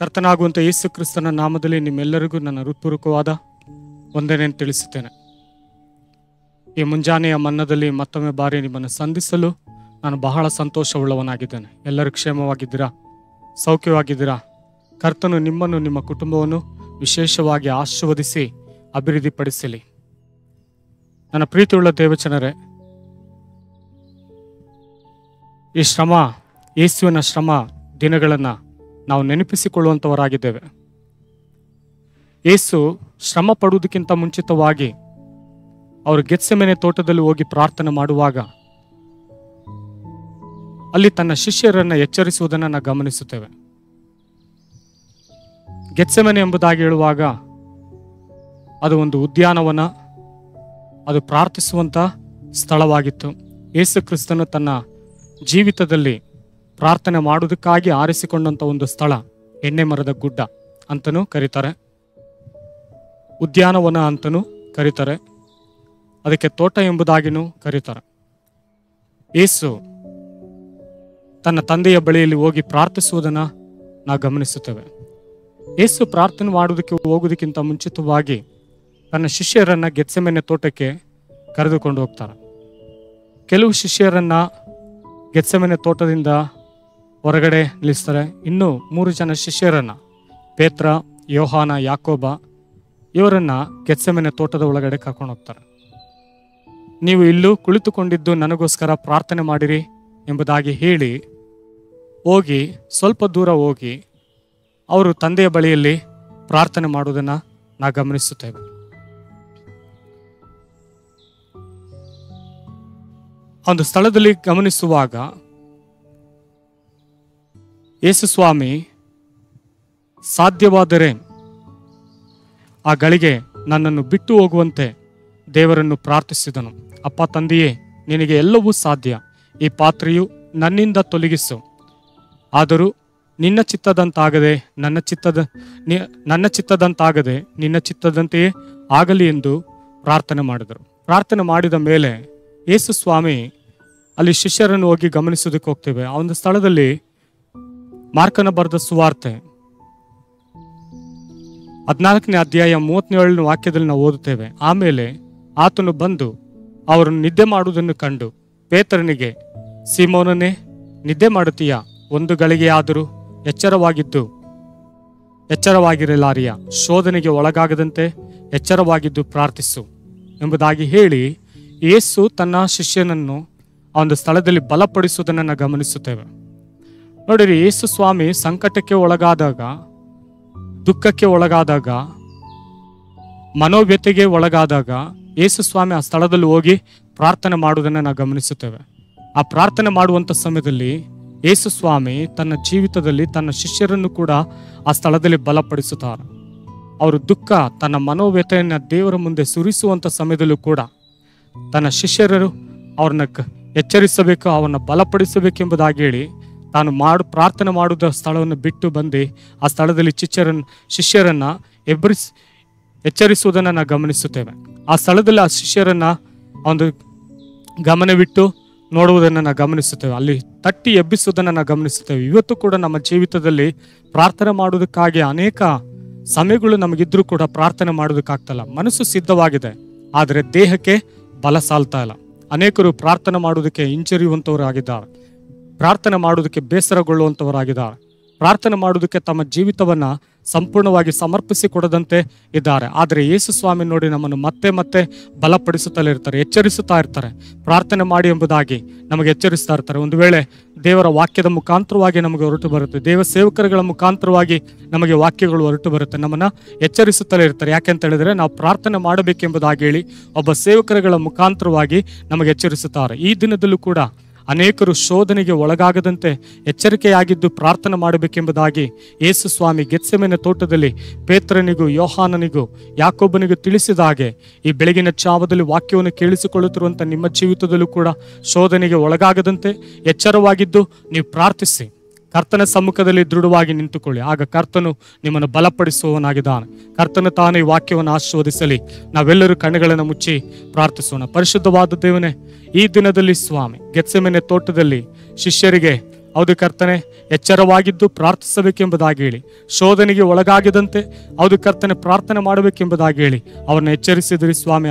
ಕರ್ತನಾಗುವಂಥ ಯೇಸು ಕ್ರಿಸ್ತನ ನಾಮದಲ್ಲಿ ನಿಮ್ಮೆಲ್ಲರಿಗೂ ನನ್ನ ಹೃತ್ಪೂರ್ವಕವಾದ ವಂದನೆಯನ್ನು ತಿಳಿಸುತ್ತೇನೆ. ಈ ಮುಂಜಾನೆಯ ಮನ್ನದಲ್ಲಿ ಮತ್ತೊಮ್ಮೆ ಬಾರಿ ನಿಮ್ಮನ್ನು ಸಂಧಿಸಲು ನಾನು ಬಹಳ ಸಂತೋಷವುಳ್ಳವನಾಗಿದ್ದೇನೆ. ಎಲ್ಲರೂ ಕ್ಷೇಮವಾಗಿದ್ದೀರಾ, ಸೌಖ್ಯವಾಗಿದ್ದೀರಾ? ಕರ್ತನು ನಿಮ್ಮನ್ನು ನಿಮ್ಮ ಕುಟುಂಬವನ್ನು ವಿಶೇಷವಾಗಿ ಆಶೀರ್ವದಿಸಿ ಅಭಿವೃದ್ಧಿಪಡಿಸಲಿ. ನನ್ನ ಪ್ರೀತಿಯುಳ್ಳ ದೇವಚನರೇ, ಈ ಶ್ರಮ, ಯೇಸುವಿನ ಶ್ರಮ ದಿನಗಳನ್ನು ನಾವು ನೆನಪಿಸಿಕೊಳ್ಳುವಂಥವರಾಗಿದ್ದೇವೆ. ಯೇಸು ಶ್ರಮ ಪಡುವುದಕ್ಕಿಂತ ಮುಂಚಿತವಾಗಿ ಅವರು ಗೆತ್ಸೆಮನೆ ತೋಟದಲ್ಲಿ ಹೋಗಿ ಪ್ರಾರ್ಥನೆ ಮಾಡುವಾಗ ಅಲ್ಲಿ ತನ್ನ ಶಿಷ್ಯರನ್ನು ಎಚ್ಚರಿಸುವುದನ್ನು ನಾವು ಗಮನಿಸುತ್ತೇವೆ. ಗೆತ್ಸೆಮನೆ ಎಂಬುದಾಗಿ ಹೇಳುವಾಗ ಅದು ಒಂದು ಉದ್ಯಾನವನ, ಅದು ಪ್ರಾರ್ಥಿಸುವಂಥ ಸ್ಥಳವಾಗಿತ್ತು. ಯೇಸು ಕ್ರಿಸ್ತನು ತನ್ನ ಜೀವಿತದಲ್ಲಿ ಪ್ರಾರ್ಥನೆ ಮಾಡುವುದಕ್ಕಾಗಿ ಆರಿಸಿಕೊಂಡಂಥ ಒಂದು ಸ್ಥಳ ಎಣ್ಣೆ ಮರದ ಗುಡ್ಡ ಅಂತನೂ ಕರೀತಾರೆ, ಉದ್ಯಾನವನ ಅಂತನೂ ಕರೀತಾರೆ, ಅದಕ್ಕೆ ತೋಟ ಎಂಬುದಾಗಿನೂ ಕರೀತಾರೆ. ಯೇಸು ತನ್ನ ತಂದೆಯ ಬಳಿಯಲ್ಲಿ ಹೋಗಿ ಪ್ರಾರ್ಥಿಸುವುದನ್ನು ನಾವು ಗಮನಿಸುತ್ತೇವೆ. ಯೇಸು ಪ್ರಾರ್ಥನೆ ಮಾಡುವುದಕ್ಕೆ ಹೋಗುವುದಕ್ಕಿಂತ ಮುಂಚಿತವಾಗಿ ತನ್ನ ಶಿಷ್ಯರನ್ನು ಗೆತ್ಸೆಮನೆ ತೋಟಕ್ಕೆ ಕರೆದುಕೊಂಡು ಹೋಗ್ತಾರೆ. ಕೆಲವು ಶಿಷ್ಯರನ್ನು ಗೆತ್ಸೆಮನೆ ತೋಟದಿಂದ ಹೊರಗಡೆ ನಿಲ್ಲಿಸ್ತಾರೆ. ಇನ್ನೂ 3 ಜನ ಶಿಷ್ಯರನ್ನು, ಪೇತ್ರ, ಯೋಹಾನ, ಯಾಕೋಬ, ಇವರನ್ನು ಗೆತ್ಸೆಮನೆ ತೋಟದ ಒಳಗಡೆ ಕರ್ಕೊಂಡು ಹೋಗ್ತಾರೆ. ನೀವು ಇಲ್ಲೂ ಕುಳಿತುಕೊಂಡಿದ್ದು ನನಗೋಸ್ಕರ ಪ್ರಾರ್ಥನೆ ಮಾಡಿರಿ ಎಂಬುದಾಗಿ ಹೇಳಿ ಹೋಗಿ ಸ್ವಲ್ಪ ದೂರ ಹೋಗಿ ಅವರು ತಂದೆಯ ಬಳಿಯಲ್ಲಿ ಪ್ರಾರ್ಥನೆ ಮಾಡುವುದನ್ನು ನಾವು ಗಮನಿಸುತ್ತೇವೆ. ಒಂದು ಸ್ಥಳದಲ್ಲಿ ಗಮನಿಸುವಾಗ ಯೇಸು ಸ್ವಾಮಿ ಸಾಧ್ಯವಾದರೆ ಆ ಗಳಿಗೆ ನನ್ನನ್ನು ಬಿಟ್ಟು ಹೋಗುವಂತೆ ದೇವರನ್ನು ಪ್ರಾರ್ಥಿಸಿದನು. ಅಪ್ಪ ತಂದೆಯೇ, ನಿನಗೆ ಎಲ್ಲವೂ ಸಾಧ್ಯ, ಈ ಪಾತ್ರೆಯು ನನ್ನಿಂದ ತೊಲಗಿಸು, ಆದರೂ ನಿನ್ನ ಚಿತ್ತದಂತಾಗದೆ ನನ್ನ ಚಿತ್ತದಂತಾಗದೆ ನಿನ್ನ ಚಿತ್ತದಂತೆಯೇ ಆಗಲಿ ಎಂದು ಪ್ರಾರ್ಥನೆ ಮಾಡಿದರು. ಪ್ರಾರ್ಥನೆ ಮಾಡಿದ ಮೇಲೆ ಯೇಸು ಸ್ವಾಮಿ ಅಲ್ಲಿ ಶಿಷ್ಯರನ್ನು ಹೋಗಿ ಗಮನಿಸೋದಕ್ಕೆ ಹೋಗ್ತೇವೆ. ಆ ಒಂದು ಸ್ಥಳದಲ್ಲಿ ಮಾರ್ಕನ ಬರೆದ ಸುವಾರ್ತೆ 14ನೇ ಅಧ್ಯಾಯ 37ನೇ ವಾಕ್ಯದಲ್ಲಿ ನಾವು ಓದುತ್ತೇವೆ. ಆಮೇಲೆ ಆತನು ಬಂದು ಅವರನ್ನು ನಿದ್ದೆ ಮಾಡುವುದನ್ನು ಕಂಡು ಪೇತ್ರನಿಗೆ, ಸೀಮೋನನೇ, ನಿದ್ದೆ ಮಾಡುತ್ತೀಯ? ಒಂದು ಗಳಿಗೆಯಾದರೂ ಎಚ್ಚರವಾಗಿರಲಾರಿಯ? ಶೋಧನೆಗೆ ಒಳಗಾಗದಂತೆ ಎಚ್ಚರವಾಗಿದ್ದು ಪ್ರಾರ್ಥಿಸು ಎಂಬುದಾಗಿ ಹೇಳಿ ಯೇಸು ತನ್ನ ಶಿಷ್ಯನನ್ನು ಆ ಒಂದು ಸ್ಥಳದಲ್ಲಿ ಬಲಪಡಿಸುವುದನ್ನು ನಾವು ಗಮನಿಸುತ್ತೇವೆ. ನೋಡಿರಿ, ಯೇಸು ಸ್ವಾಮಿ ಸಂಕಟಕ್ಕೆ ಒಳಗಾದಾಗ, ದುಃಖಕ್ಕೆ ಒಳಗಾದಾಗ, ಮನೋವ್ಯತೆಗೆ ಒಳಗಾದಾಗ ಯೇಸು ಸ್ವಾಮಿ ಆ ಸ್ಥಳದಲ್ಲಿ ಹೋಗಿ ಪ್ರಾರ್ಥನೆ ಮಾಡುವುದನ್ನು ನಾವು ಗಮನಿಸುತ್ತೇವೆ. ಆ ಪ್ರಾರ್ಥನೆ ಮಾಡುವಂಥ ಸಮಯದಲ್ಲಿ ಯೇಸು ಸ್ವಾಮಿ ತನ್ನ ಜೀವಿತದಲ್ಲಿ ತನ್ನ ಶಿಷ್ಯರನ್ನು ಕೂಡ ಆ ಸ್ಥಳದಲ್ಲಿ ಬಲಪಡಿಸುತ್ತಾರೆ. ಅವರು ದುಃಖ, ತನ್ನ ಮನೋವ್ಯತೆಯನ್ನು ದೇವರ ಮುಂದೆ ಸುರಿಸುವಂಥ ಸಮಯದಲ್ಲೂ ಕೂಡ ತನ್ನ ಶಿಷ್ಯರು ಅವ್ರನ್ನ ಎಚ್ಚರಿಸಬೇಕು, ಅವನ್ನ ಬಲಪಡಿಸಬೇಕೆಂಬುದಾಗಿ ಹೇಳಿ ತಾನು ಪ್ರಾರ್ಥನೆ ಮಾಡುವ ಸ್ಥಳವನ್ನು ಬಿಟ್ಟು ಬಂದು ಆ ಸ್ಥಳದಲ್ಲಿ ಶಿಷ್ಯರನ್ನ ಎಚ್ಚರಿಸುವುದನ್ನು ನಾವು ಗಮನಿಸುತ್ತೇವೆ. ಆ ಸ್ಥಳದಲ್ಲಿ ಆ ಶಿಷ್ಯರನ್ನ ಒಂದು ಗಮನವಿಟ್ಟು ನೋಡುವುದನ್ನು ನಾವು ಗಮನಿಸುತ್ತೇವೆ, ಅಲ್ಲಿ ತಟ್ಟಿ ಎಬ್ಬಿಸುವುದನ್ನು ನಾವು ಗಮನಿಸುತ್ತೇವೆ. ಇವತ್ತು ಕೂಡ ನಮ್ಮ ಜೀವಿತದಲ್ಲಿ ಪ್ರಾರ್ಥನೆ ಮಾಡುವುದಕ್ಕಾಗಿ ಅನೇಕ ಸಮಯಗಳು ನಮಗಿದ್ರೂ ಕೂಡ ಪ್ರಾರ್ಥನೆ ಮಾಡೋದಕ್ಕಾಗ್ತಲ್ಲ. ಮನಸ್ಸು ಸಿದ್ಧವಾಗಿದೆ, ಆದರೆ ದೇಹಕ್ಕೆ ಬಲ ಸಾಲ್ತಾ ಇಲ್ಲ. ಅನೇಕರು ಪ್ರಾರ್ಥನೆ ಮಾಡುವುದಕ್ಕೆ ಹಿಂಜರಿಯುವಂಥವರಾಗಿದ್ದಾರೆ, ಪ್ರಾರ್ಥನೆ ಮಾಡುವುದಕ್ಕೆ ಬೇಸರಗೊಳ್ಳುವಂಥವರಾಗಿದ್ದಾರೆ, ಪ್ರಾರ್ಥನೆ ಮಾಡುವುದಕ್ಕೆ ತಮ್ಮ ಜೀವಿತವನ್ನು ಸಂಪೂರ್ಣವಾಗಿ ಸಮರ್ಪಿಸಿಕೊಡದಂತೆ ಇದ್ದಾರೆ. ಆದರೆ ಯೇಸು ಸ್ವಾಮಿ ನೋಡಿ ನಮ್ಮನ್ನು ಮತ್ತೆ ಮತ್ತೆ ಬಲಪಡಿಸುತ್ತಲೇ ಇರ್ತಾರೆ, ಎಚ್ಚರಿಸುತ್ತಾ ಇರ್ತಾರೆ. ಪ್ರಾರ್ಥನೆ ಮಾಡಿ ಎಂಬುದಾಗಿ ನಮಗೆ ಎಚ್ಚರಿಸ್ತಾ ಇರ್ತಾರೆ. ಒಂದು ವೇಳೆ ದೇವರ ವಾಕ್ಯದ ಮುಖಾಂತರವಾಗಿ ನಮಗೆ ಹೊರಟು ಬರುತ್ತೆ, ದೇವ ಸೇವಕರುಗಳ ಮುಖಾಂತರವಾಗಿ ನಮಗೆ ವಾಕ್ಯಗಳು ಹೊರಟು ಬರುತ್ತೆ, ನಮ್ಮನ್ನು ಎಚ್ಚರಿಸುತ್ತಲೇ ಇರ್ತಾರೆ. ಯಾಕೆಂತ ಹೇಳಿದ್ರೆ ನಾವು ಪ್ರಾರ್ಥನೆ ಮಾಡಬೇಕೆಂಬುದಾಗಿ ಹೇಳಿ ಒಬ್ಬ ಸೇವಕರುಗಳ ಮುಖಾಂತರವಾಗಿ ನಮಗೆ ಎಚ್ಚರಿಸುತ್ತಾರೆ. ಈ ದಿನದಲ್ಲೂ ಕೂಡ ಅನೇಕರು ಶೋಧನೆಗೆ ಒಳಗಾಗದಂತೆ ಎಚ್ಚರಿಕೆಯಾಗಿದ್ದು ಪ್ರಾರ್ಥನೆ ಮಾಡಬೇಕೆಂಬುದಾಗಿ ಯೇಸು ಸ್ವಾಮಿ ಗೆತ್ಸೆಮನೆ ತೋಟದಲ್ಲಿ ಪೇತ್ರನಿಗೂ, ಯೋಹಾನನಿಗೂ, ಯಾಕೋಬನಿಗೂ ತಿಳಿಸಿದ ಹಾಗೆ ಈ ಬೆಳಗಿನ ಜಾವದಲ್ಲಿ ವಾಕ್ಯವನ್ನು ಕೇಳಿಸಿಕೊಳ್ಳುತ್ತಿರುವಂಥ ನಿಮ್ಮ ಜೀವಿತದಲ್ಲೂ ಕೂಡ ಶೋಧನೆಗೆ ಒಳಗಾಗದಂತೆ ಎಚ್ಚರವಾಗಿದ್ದು ನೀವು ಪ್ರಾರ್ಥಿಸಿ ಕರ್ತನ ಸಮ್ಮುಖದಲ್ಲಿ ದೃಢವಾಗಿ ನಿಂತುಕೊಳ್ಳಿ. ಆಗ ಕರ್ತನು ನಿಮ್ಮನ್ನು ಬಲಪಡಿಸುವವನಾಗಿದ್ದಾನೆ. ಕರ್ತನು ತಾನೇ ಈ ವಾಕ್ಯವನ್ನು ಆಶೀರ್ವದಿಸಲಿ. ನಾವೆಲ್ಲರೂ ಕಣ್ಣುಗಳನ್ನು ಮುಚ್ಚಿ ಪ್ರಾರ್ಥಿಸೋಣ. ಪರಿಶುದ್ಧವಾದ ದೇವನೇ, ಈ ದಿನದಲ್ಲಿ ಸ್ವಾಮಿ ಗೆತ್ಸೆಮನೆ ತೋಟದಲ್ಲಿ ಶಿಷ್ಯರಿಗೆ ಹೌದು ಕರ್ತನೆ, ಎಚ್ಚರವಾಗಿದ್ದು ಪ್ರಾರ್ಥಿಸಬೇಕೆಂಬುದಾಗಿ ಹೇಳಿ, ಶೋಧನೆಗೆ ಒಳಗಾಗದಂತೆ ಹೌದು ಕರ್ತನೆ ಪ್ರಾರ್ಥನೆ ಮಾಡಬೇಕೆಂಬುದಾಗಿ ಹೇಳಿ ಅವ್ರನ್ನ ಎಚ್ಚರಿಸಿದ್ರಿ ಸ್ವಾಮಿ.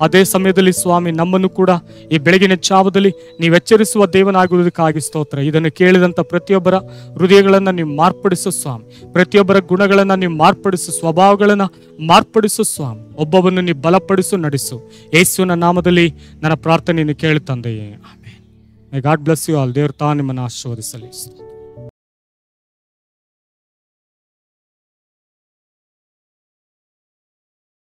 ಅದೇ ಸಮಯದಲ್ಲಿ ಸ್ವಾಮಿ ನಮ್ಮನ್ನು ಕೂಡ ಈ ಬೆಳಗಿನ ಜಾವದಲ್ಲಿ ನೀವು ಎಚ್ಚರಿಸುವ ದೇವನಾಗುವುದಕ್ಕಾಗಿ ಸ್ತೋತ್ರ. ಇದನ್ನು ಕೇಳಿದಂಥ ಪ್ರತಿಯೊಬ್ಬರ ಹೃದಯಗಳನ್ನು ನೀವು ಮಾರ್ಪಡಿಸು ಸ್ವಾಮಿ, ಪ್ರತಿಯೊಬ್ಬರ ಗುಣಗಳನ್ನು ನೀವು ಮಾರ್ಪಡಿಸು, ಸ್ವಭಾವಗಳನ್ನು ಮಾರ್ಪಡಿಸು ಸ್ವಾಮಿ. ಒಬ್ಬವನ್ನು ನೀವು ಬಲಪಡಿಸು, ನಡೆಸು. ಯೇಸುವಿನ ನಾಮದಲ್ಲಿ ನನ್ನ ಪ್ರಾರ್ಥನೆಯನ್ನು ಕೇಳಿ ತಂದೆಯೇ, amen. My God bless you all. ದೇವರು ತಾನು ನಿಮ್ಮನ್ನು ಆಶೀರ್ವದಿಸಲಿ.